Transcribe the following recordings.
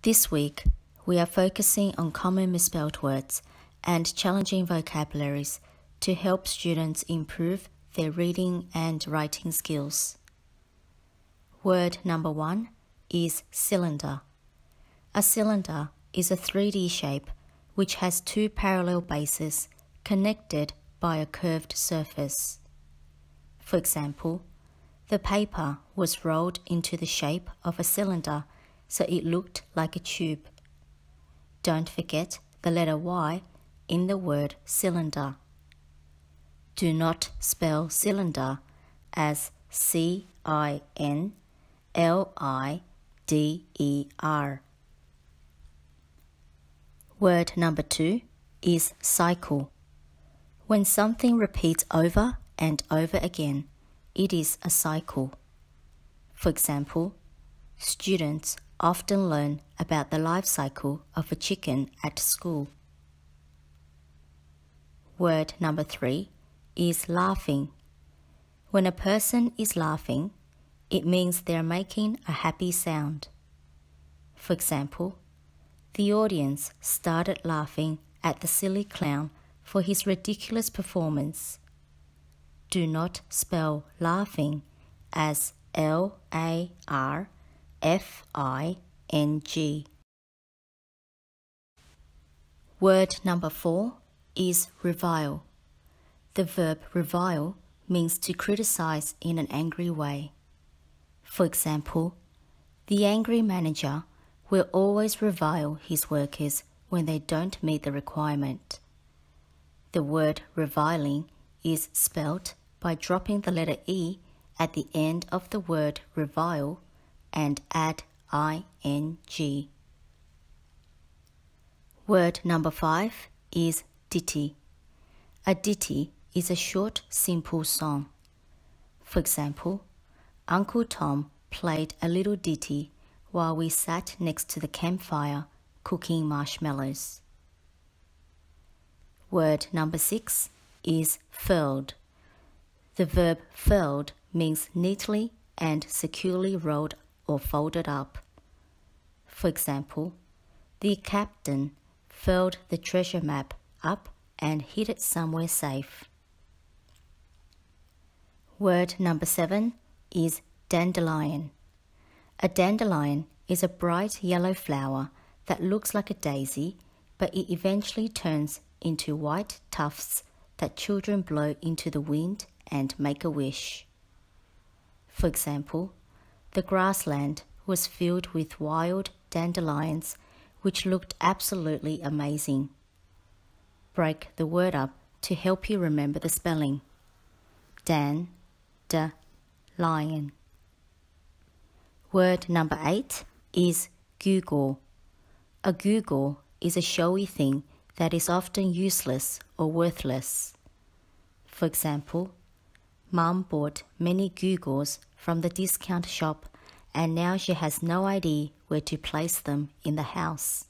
This week, we are focusing on common misspelled words and challenging vocabularies to help students improve their reading and writing skills. Word number 1 is cylinder. A cylinder is a 3D shape which has two parallel bases connected by a curved surface. For example, the paper was rolled into the shape of a cylinder so it looked like a tube. Don't forget the letter Y in the word cylinder. Do not spell cylinder as C-I-N-L-I-D-E-R. Word number 2 is cycle. When something repeats over and over again, it is a cycle. For example, students often learn about the life cycle of a chicken at school. Word number 3 is laughing. When a person is laughing, it means they are making a happy sound. For example, the audience started laughing at the silly clown for his ridiculous performance. Do not spell laughing as L-A-R-F-I-N-G. Word number 4 is revile. The verb revile means to criticize in an angry way. For example, the angry manager will always revile his workers when they don't meet the requirement. The word reviling is spelt by dropping the letter E at the end of the word revile and add ing. Word number 5 is ditty. A ditty is a short, simple song. For example, Uncle Tom played a little ditty while we sat next to the campfire cooking marshmallows. Word number 6 is furled. The verb furled means neatly and securely rolled or folded up. For example, the captain furled the treasure map up and hid it somewhere safe. Word number 7 is dandelion. A dandelion is a bright yellow flower that looks like a daisy, but it eventually turns into white tufts that children blow into the wind and make a wish. For example, the grassland was filled with wild dandelions which looked absolutely amazing. Break the word up to help you remember the spelling. Dan-de-lion. Word number 8 is gewgaw. A gewgaw is a showy thing that is often useless or worthless. For example, Mum bought many gewgaws from the discount shop and now she has no idea where to place them in the house.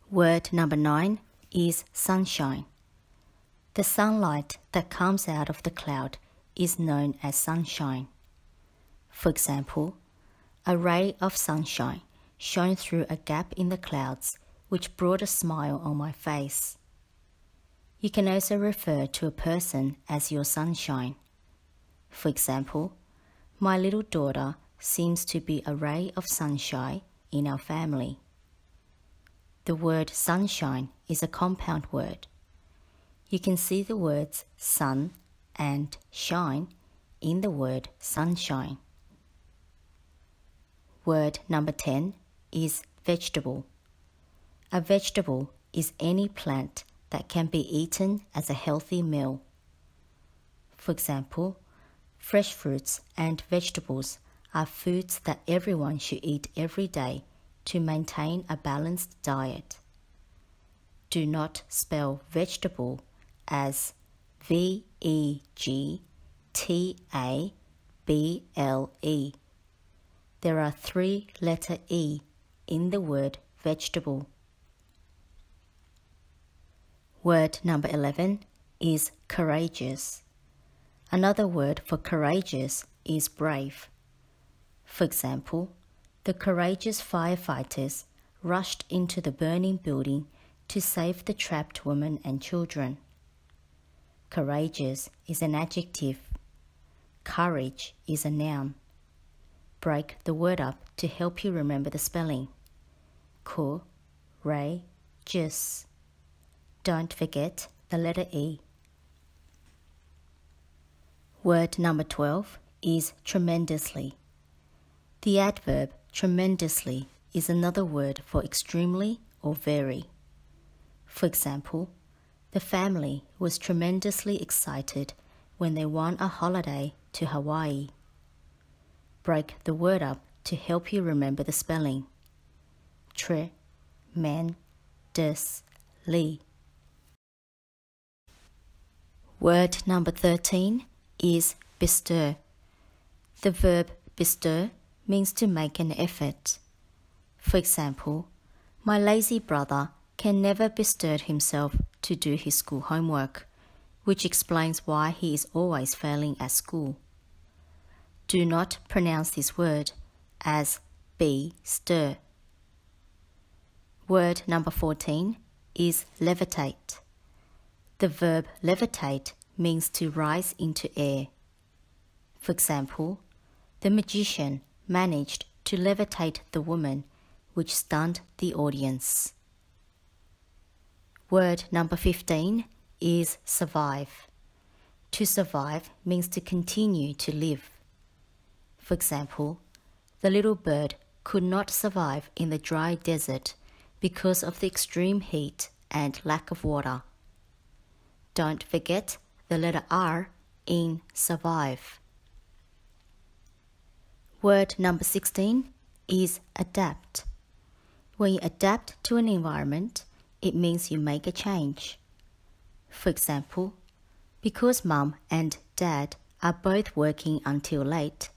Word number 9 is sunshine. The sunlight that comes out of the cloud is known as sunshine. For example, a ray of sunshine shone through a gap in the clouds which brought a smile on my face. You can also refer to a person as your sunshine. For example, my little daughter seems to be a ray of sunshine in our family. The word sunshine is a compound word. You can see the words sun and shine in the word sunshine. Word number 10 is vegetable. A vegetable is any plant that can be eaten as a healthy meal. For example, fresh fruits and vegetables are foods that everyone should eat every day to maintain a balanced diet. Do not spell vegetable as V-E-G-T-A-B-L-E. There are 3 letter E in the word vegetable. Word number 11 is courageous. Another word for courageous is brave. For example, The courageous firefighters rushed into the burning building to save the trapped woman and children. Courageous is an adjective. Courage is a noun. Break the word up to help you remember the spelling. Courageous. Don't forget the letter E. Word number 12 is tremendously. The adverb tremendously is another word for extremely or very. For example, the family was tremendously excited when they won a holiday to Hawaii. Break the word up to help you remember the spelling. Tremendously. Word number 13 is bestir. The verb bestir means to make an effort. For example, my lazy brother can never bestir himself to do his school homework, which explains why he is always failing at school. Do not pronounce this word as be-stir. Word number 14 is levitate. The verb levitate means to rise into air. For example, the magician managed to levitate the woman, which stunned the audience. Word number 15 is survive. To survive means to continue to live. For example, the little bird could not survive in the dry desert because of the extreme heat and lack of water. Don't forget the letter R in survive. Word number 16 is adapt. When you adapt to an environment, it means you make a change. For example, because mum and dad are both working until late,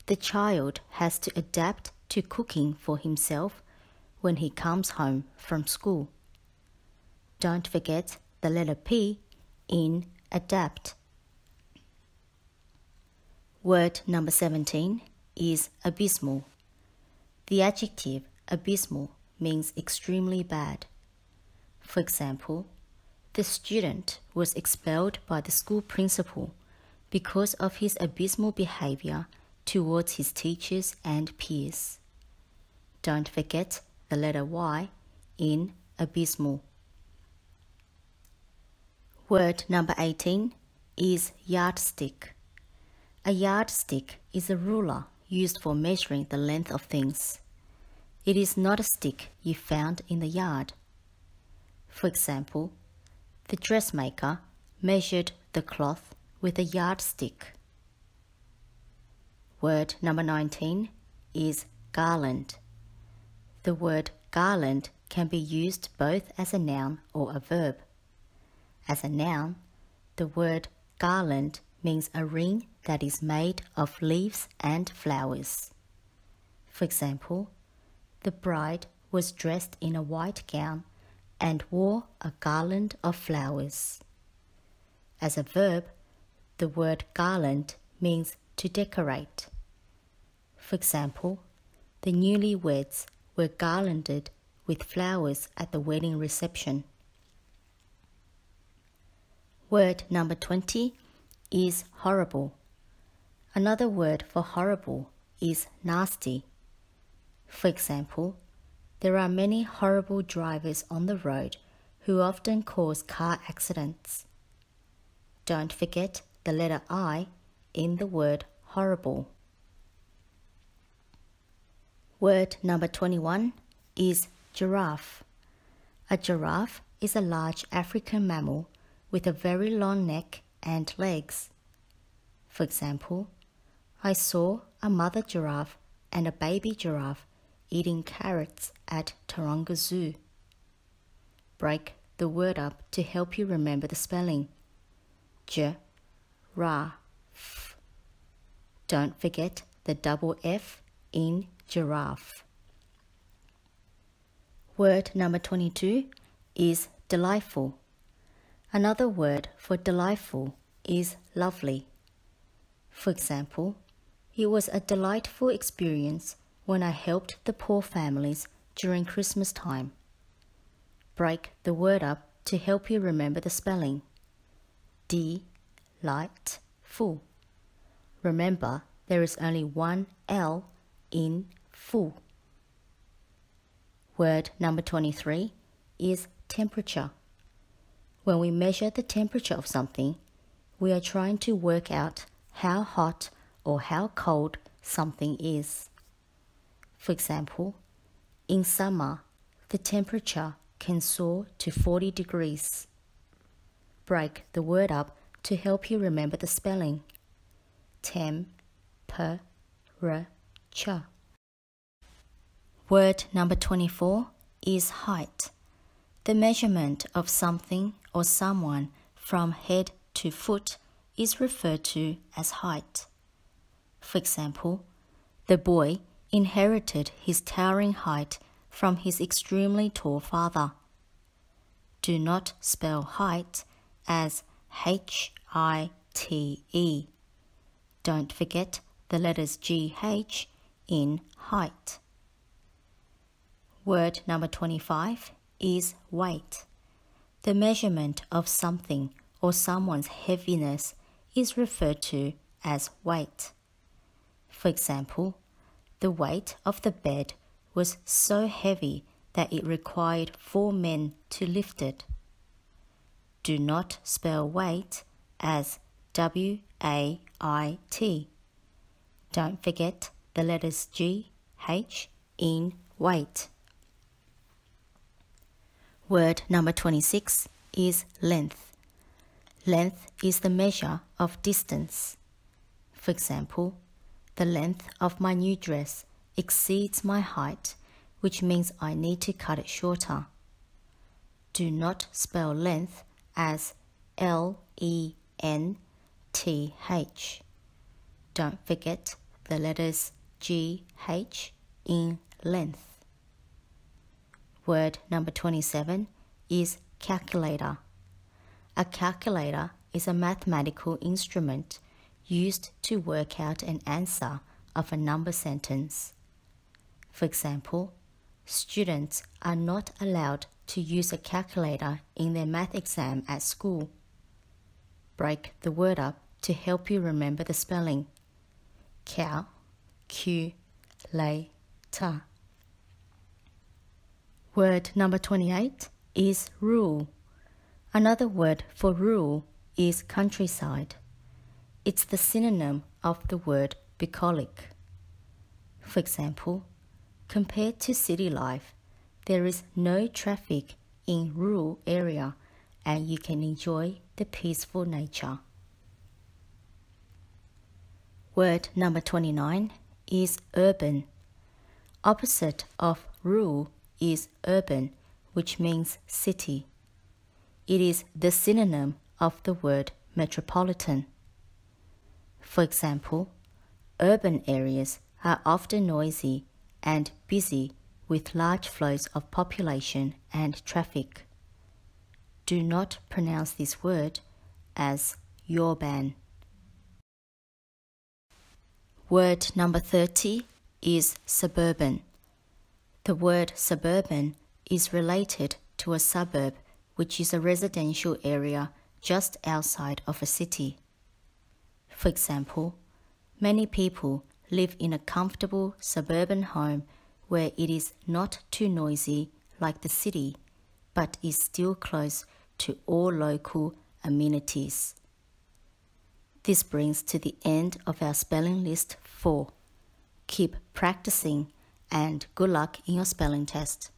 the child has to adapt to cooking for himself when he comes home from school. Don't forget the letter P in adapt. Word number 17 is abysmal. The adjective abysmal means extremely bad. For example, the student was expelled by the school principal because of his abysmal behavior towards his teachers and peers. Don't forget the letter Y in abysmal. Word number 18 is yardstick. A yardstick is a ruler used for measuring the length of things. It is not a stick you found in the yard. For example, the dressmaker measured the cloth with a yardstick. Word number 19 is garland. The word garland can be used both as a noun or a verb. As a noun, the word garland means a ring that is made of leaves and flowers. For example, the bride was dressed in a white gown and wore a garland of flowers. As a verb, the word garland means to decorate. For example, the newlyweds were garlanded with flowers at the wedding reception. Word number 20 is horrible. Another word for horrible is nasty. For example, there are many horrible drivers on the road who often cause car accidents. Don't forget the letter I in the word horrible. Word number 21 is giraffe. A giraffe is a large African mammal with a very long neck and legs. For example, I saw a mother giraffe and a baby giraffe eating carrots at Taronga Zoo. Break the word up to help you remember the spelling. Giraffe. Don't forget the double F in giraffe. Word number 22 is delightful. Another word for delightful is lovely. For example, it was a delightful experience when I helped the poor families during Christmas time. Break the word up to help you remember the spelling. D-light, full. Remember, there is only one L in full. Word number 23 is temperature. When we measure the temperature of something, we are trying to work out how hot or how cold something is. For example, in summer, the temperature can soar to 40 degrees. Break the word up to help you remember the spelling. Temperature. Word number 24 is height. The measurement of something or someone from head to foot is referred to as height. For example, the boy inherited his towering height from his extremely tall father. Do not spell height as H-I-T-E. Don't forget the letters G-H in height. Word number 25 is weight. The measurement of something or someone's heaviness is referred to as weight. For example, the weight of the bed was so heavy that it required 4 men to lift it. Do not spell weight as W-A-I-T. Don't forget the letters G-H in weight. Word number 26 is length. Length is the measure of distance. For example, the length of my new dress exceeds my height, which means I need to cut it shorter. Do not spell length as L-E-N-T-H. Don't forget the letters G-H in length. Word number 27 is calculator. A calculator is a mathematical instrument used to work out an answer of a number sentence. For example, students are not allowed to use a calculator in their math exam at school. Break the word up to help you remember the spelling. Q-la-ta. Word number 28 is rural. Another word for rural is countryside. It's the synonym of the word bucolic. For example, compared to city life, there is no traffic in rural area and you can enjoy the peaceful nature. Word number 29 is urban. Opposite of rural is urban, which means city. It is the synonym of the word metropolitan. For example, urban areas are often noisy and busy with large flows of population and traffic. Do not pronounce this word as urban. Word number 30 is suburban. The word suburban is related to a suburb, which is a residential area just outside of a city. For example, many people live in a comfortable suburban home where it is not too noisy like the city, but is still close to all local amenities. This brings to the end of our spelling list 4. Keep practicing and good luck in your spelling test.